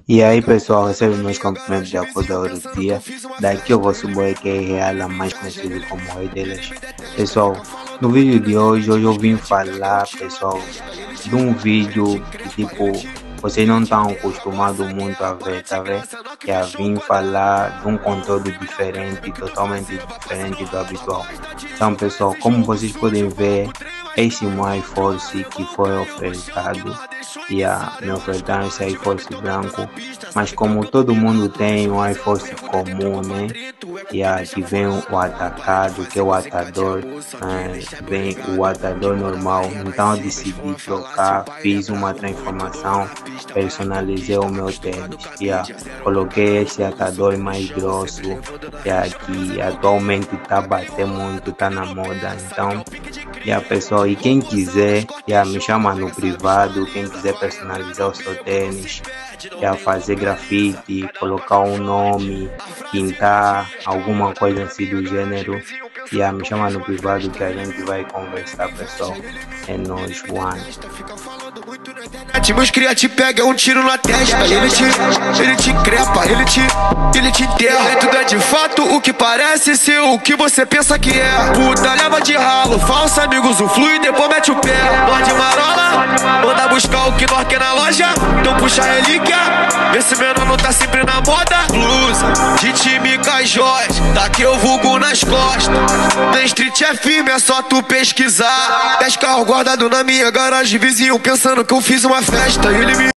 E aí pessoal, recebe meus cumprimentos de acordo ao hora do dia. Daqui eu vou subir que é real, mais conhecido como Rei delas. Pessoal, no vídeo de hoje eu vim falar, pessoal, de um vídeo que tipo, vocês não estão acostumados muito a ver, tá vendo? Que eu vim falar de um conteúdo diferente, totalmente diferente do habitual. Então pessoal, como vocês podem ver, esse meu iForce que foi ofertado me ofertaram esse iForce branco, mas como todo mundo tem um iForce comum, né? Que vem o atacado, que é o atador, vem o atador normal, então eu decidi trocar, fiz uma transformação, personalizei o meu tênis, coloquei esse atador mais grosso, que atualmente está batendo muito, está na moda, então pessoal, e quem quiser, me chama no privado, quem quiser personalizar o seu tênis, fazer grafite, colocar um nome, pintar, alguma coisa assim do gênero, me chama no privado que a gente vai conversar, pessoal. É nóis, one. Meus cria te pega um tiro na testa. Ele te crepa, ele te enterra. Tudo é de fato o que parece ser o que você pensa que é. Puta leva de ralo, falso amigos flui e depois mete o pé. Nós de marola, manda buscar o que nós quer na loja. Então puxa a relíquia, vê se menor não tá sempre na moda. Blusa de time com as joias, daqui eu vulgo nas costas. Na street é firme, é só tu pesquisar. 10 carros guardados na minha garagem, vizinho pensando que eu fiz uma festa. Ele me